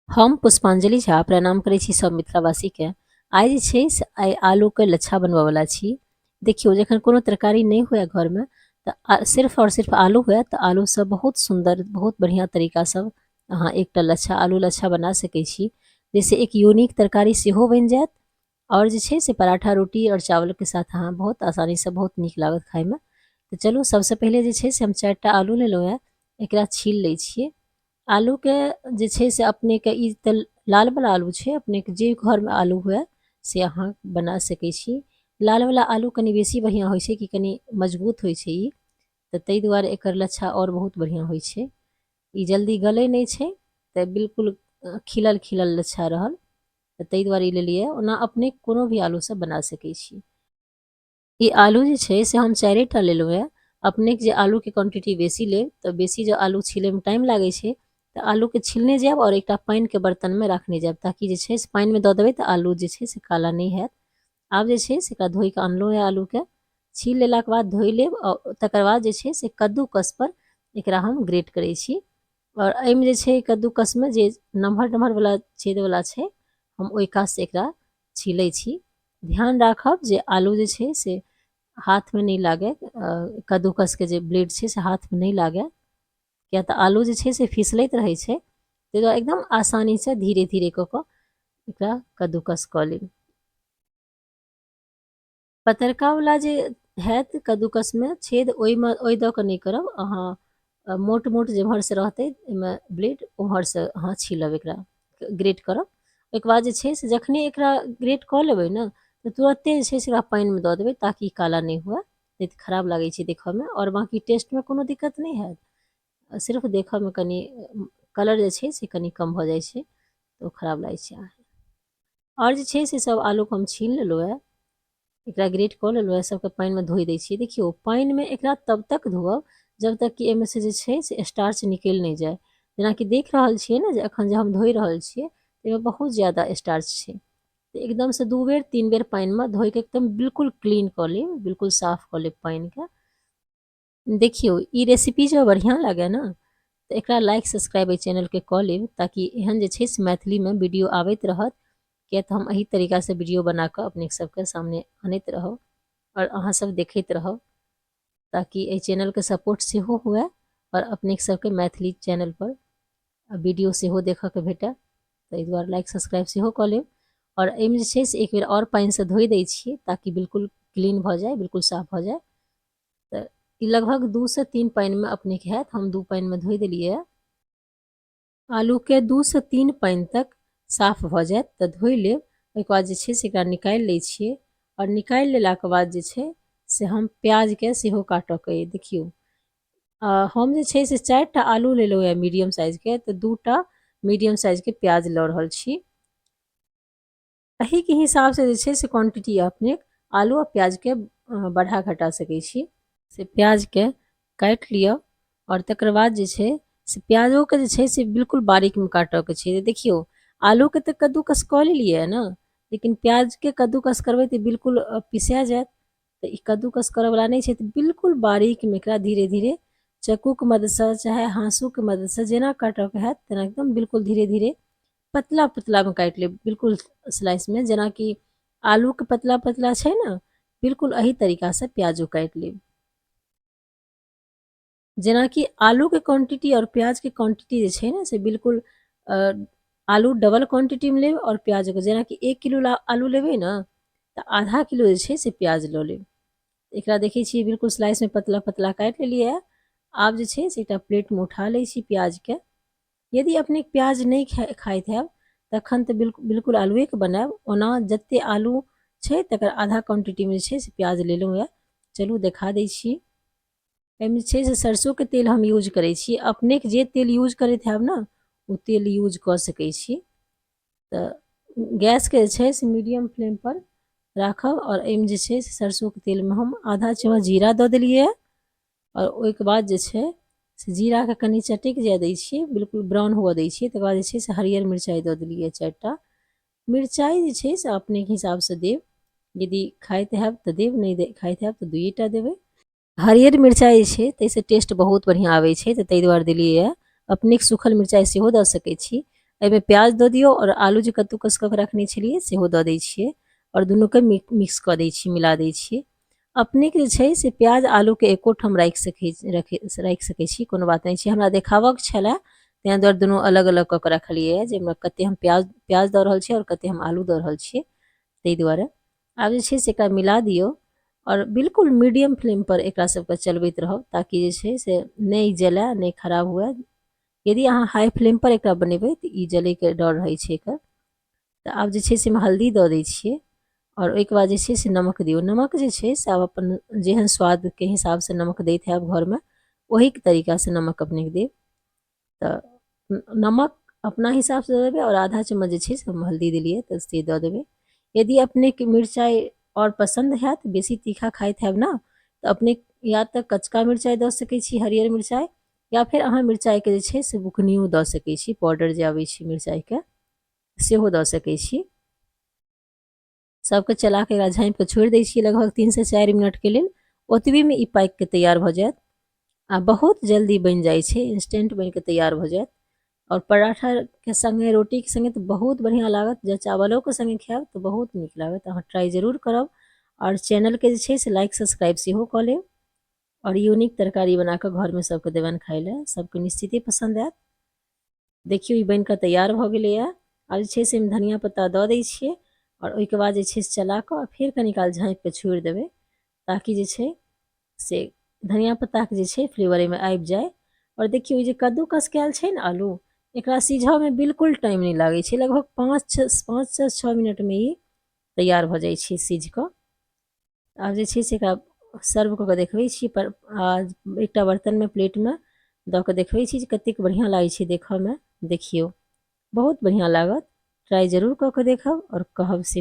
हम पुष्पांजलि झा प्रणाम करै छी सब मिथिलावासी के। आइ जे छै से आइ आलू के लच्छा बनबऽ वाला छी। देखियो जखन कोनो तरकारी नहीं हुए घर में तो सिर्फ और सिर्फ आलू हुए तो आलू से बहुत सुंदर बहुत बढ़िया तरीका से अहाँ एकटा लच्छा आलू लच्छा बना सकै छी, जैसे एक यूनिक तरकारी सेहो बनि जायत और जे छै से पराठा रोटी और चावल के साथ अहाँ बहुत आसानी से बहुत नीक लागत खाय में। तो चलू सबसे पहले जे छै से हम 4टा आलू लेलहुँ हैं, एकरा छील लै छियै। आलू के जे छै से अपने के ई तऽ लाल वाला आलू छै, अपने के जे घर में आलू हुए से अहाँ बना सकै छी। लाल वाला आलू कनी बेसी बढ़िया होइ छै कि कनी मजबूत होइ छै ई, तऽ ताहि दुआरे एकर लच्छा और बहुत बढ़िया होइ छै। ई जल्दी गलै नहीं छै, तऽ बिल्कुल खिलल खिलल लच्छा रहल, तऽ ताहि दुआरे ई लेलियै। ओना अपने कोनो भी आलू से बना सकै छी। ई आलू जे छै से हम 4टा लेलहुँ हैं। अपने के जे आलू के क्वांटिटी बेसी लेब तऽ बेसी जो आलू छीले में टाइम लागे छै, तऽ आलू के छीलने जायब और एकटा पानि के बर्तन में राखने जायब, ताकि जे छै से पानि में दऽ देबै तऽ आलू जे छै से काला नहीं हैत। आब जे छै से एकरा धोइ कऽ अनलहुँ हैं आलू के, छील लेलाके बाद धोइ लेब और तकर बाद जे छै से कद्दूकस पर एकरा हम ग्रेट करै छी। और एहिमे जे छै कद्दूकस में जे नम्हर नम्हर वाला छेद वाला छै, हम ओहि कात से एकरा छीलै छी। ध्यान राखब जे आलू जे छै से हाथ में नहीं लागे, कद्दूकस के जे ब्लेड छै से हाथ में नहीं लागे, किया तऽ आलू जे छै से फिसलैत रहै छै। ताहि दुआरे एकदम आसानी से धीरे धीरे कऽ कऽ एकरा कद्दूकस कऽ लेब। पतरका वाला जे हैत कद्दूकस में छेद, ओहि दऽ कऽ नहीं करब अहाँ। मोट मोट जेम्हर से रहतै एहिमे ब्लेड, ओम्हर से अहाँ छीलब, एकरा ग्रेट करब। ओहिके बाद जे छै से जखने एकरा ग्रेट कऽ लेबै ने, तऽ तुरंते जे छै से एकरा पानि में दऽ देबै, ताकि काला नहीं हुए, नहीं तऽ खराब लागै छै देखऽ में। और बाकी टेस्ट में कोनो दिक्कत नहीं हैत, सिर्फ देखऽ में कनी कलर जे छै से कनी कम भऽ जाइ छै, तऽ खराब लागै छै। और जे छै से सब आलू के हम छील लेलहुँ हैं, एकरा ग्रेट कऽ लेलहुँ हैं, सबके पानि में धोइ दै छियै। देखियौ पानि में एकरा तब तक धोअब जब तक कि एहिमे से जे छै से स्टार्च निकलि नहीं जाए। जेनाकि देख रहल छियै ने, जे एखन जे हम धोइ रहल छियै एहिमे बहुत ज़्यादा स्टार्च छै, तऽ एकदम से 2 बेर 3 बेर पानि में धोइ के एकदम बिल्कुल क्लीन कऽ लेब, बिल्कुल साफ कऽ लेब पानि के। देखियौ ई रेसिपी जो बढ़िया लगे ना, तऽ एकरा लाइक सब्सक्राइब एहि चैनल के कऽ लेब, ताकि एहन जे छै से मैथिली में वीडियो आबैत रहत। किया तऽ हम एही तरीका से वीडियो बना कऽ अपने सबके सामने आनैत रहब और अहाँ सब देखैत रहब, ताकि एहि चैनल के सपोर्ट सेहो हुए और अपने सबके मैथिली चैनल पर वीडियो सेहो देखऽ के भेटै। ताहि दुआरे लाइक सब्सक्राइब सेहो कऽ लेब। और एहिमे जे छै से एक बेर और पानि से धोइ दै छियै, ताकि बिल्कुल क्लीन भऽ जाए, बिल्कुल साफ भऽ जाए। तऽ ई लगभग 2 से 3 पानि में अपने के हैत, हम 2 पानि में धोइ देलियै। आलू के 2 से 3 पानि तक साफ भऽ जायत तऽ धोइ लेब। ओहिके बाद जे छै से एकरा निकालि लै छियै, और निकालि लेलाके बाद जे छै से हम प्याज के सेहो काटऽ के अइ। देखियौ हम जे छै से 4टा आलू लेलहुँ हैं मीडियम साइज के, तऽ 2टा मीडियम साइज के प्याज लऽ रहल छी। एही के हिसाब से जे छै से क्वांटिटी अपने आलू और प्याज के बढ़ा घटा सकै छी। से प्याज के काटि लिअ, और तकर बाद जे छै से प्याजो के जे छै से बिल्कुल बारीक में काटऽ के छै। देखियौ आलू के तऽ कद्दूकस कऽ लेलियै है ना, लेकिन प्याज के कद्दूकस करबै तऽ बिल्कुल पिसा जायत। तऽ ई कद्दूकस करऽ वाला नहीं छै, तऽ बिल्कुल बारीक में एकरा धीरे धीरे चक्कू के मदद से चाहे हाँसू के मदद से जेना काटऽ के हैत तेना एकदम बिल्कुल धीरे धीरे पतला पतला में काटि लेब, बिल्कुल स्लाइस में। जेना कि आलू के पतला पतला छै ना, बिल्कुल एही तरीका से प्याजो काटि लेब। जेना कि आलू के क्वांटिटी और प्याज के क्वांटिटी जे छै ना, से बिल्कुल आलू डबल क्वांटिटी में लेब, और प्याज को जेना कि 1 किलो आलू लेबै ना, तऽ आधा किलो जे छै से प्याज लऽ लेब। एकरा देखै छियै बिल्कुल स्लाइस में पतला पतला काटि लेलियै है। आब जे छै से एकटा प्लेट में उठा लै छी प्याज के। यदि अपने प्याज नहीं खाइत हैब तखन तऽ बिल्कुल आलूए के बनायब। ओना जते आलू छै तकर आधा क्वांटिटी में जे छै से प्याज लेलहुँ है। चलू देखा दै छी। एहिमे छै से सरसों के तेल हम यूज करै छी, अपने के जे तेल यूज करैत हैब ना ओ तेल यूज कऽ सकै छी। तऽ गैस के जे छै से मीडियम फ्लेम पर राखब, और एहिमे जे छै से सरसों के तेल में हम आधा चम्मच जीरा दऽ देलियै, और ओहिके बाद जे छै से जीरा के कनी चटक जाय दै छियै, बिल्कुल ब्राउन हुअ दै छियै। तकर बाद जे छै से हरियर मिरचाई दऽ देलियै 4टा। मिरचाई जे छै से अपने के हिसाब से देब, यदि खाइत हैब तऽ देब, नहीं खाइत हैब तऽ 2टा देबै। हरियर मिरचाई छै ताहिसँ टेस्ट बहुत बढ़िया आबै छै, तऽ ताहि दुआरे देलियै है। अपने सूखल मिरचाई सेहो दऽ सकै छी, एहिमे प्याज दऽ दियौ और आलू जे कद्दूकस कऽ के रखने छलियै सेहो दऽ दै छियै और दुनूके मिक्स कऽ दै छियै, मिला दै छियै। अपनेके जे छै से प्याज आलूके एको ठाम राखि सकै छी, कोनो बात नहि छै। हमरा देखाबऽके छलए ताहि दुआरे दुनू अलग अलग कऽ के रखलियै, जाहिमे कतेक हम प्याज दऽ रहल छियै और कतेक हम आलू दऽ रहल छियै, ताहि दुआरे। आब जे छै से एकरा मिला दियौ और बिल्कुल मीडियम फ्लेम पर एकरा सबके चलबैत रहब, ताकि जे छै से नहि जले नहि खराब हुए। यदि अहाँ हाई फ्लेम पर एकरा बनेबै तऽ ई जलैके डर रहै छै एकर। तऽ आब जे छै से हम हल्दी दऽ दै छियै और ओहिके बाद जे छै से नमक दियौ। नमक जे छै से आब अपन जेहन स्वादके हिसाबसँ नमक दैत हैब घरमे, ओही तरीकासँ नमक अपनेके देब। तऽ नमक अपना हिसाबसँ दऽ देबै और आधा चम्मच जे छै से हम हल्दी देलियै तऽ से दऽ देबै। यदि अपनेके मिरचाइ और पसन्द हैत, बेसी तीखा खाइत हैब ने, तऽ अपने या तऽ कचका मिरचाइ दऽ सकै छी, हरियर मिरचाइ, या फिर अहाँ मिरचाइके जे छै से बुकनियो दऽ सकै छी, पाउडर जे आबै छै मिरचाइके सेहो दऽ सकै छी। सबके चला के एकरा झाँपि कऽ छोड़ि दै छियै लगभग 3 से 4 मिनटके लेल। ओतबीमे ई पाकि कऽ तैयार भऽ जायत आ बहुत जल्दी बनि जाइ छै, इंस्टेंट बनि कऽ तैयार भऽ जायत। और पराठाके संगे रोटीके संगे तऽ बहुत बढ़िआँ लागत। जँ चावलोके संगे खायब तऽ बहुत नीक लागत। अहाँ ट्राई जरूर करब और चैनलके जे छै से लाइक सब्सक्राइब सेहो कऽ लेब और यूनिक तरकारी बना कऽ घरमे सबके देबनि खाय लए, सबके निश्चिते पसन्द आयत। देखियौ ई बनि कऽ तैयार भऽ गेलैए। आब जे छै से हम धनिया पत्ता दऽ दै छियै और ओहिके बाद जे छै से चला कऽ फेर कनी काल झाँपि कऽ छोड़ि देबै, ताकि जे छै से धनिया पत्ताके जे छै फ्लेवर एहिमे आबि जाय। और देखियौ ई जे कद्दूकस कयल छै ने आलू, एकरा सिझऽमे बिल्कुल टाइम नहि लागै छै, लगभग 5 से 6 मिनटमे ई तैयार भऽ जाइ छै सीझ कऽ। आब जे छै से एकरा सर्व कऽ के देखबै छी पर एकटा बर्तनमे प्लेटमे दऽ कऽ देखबै छी जे कतेक बढ़िआँ लागै छै देखऽमे। देखियौ बहुत बढ़िआँ लागत, ट्राई जरूर कऽ के देखब और कहब से।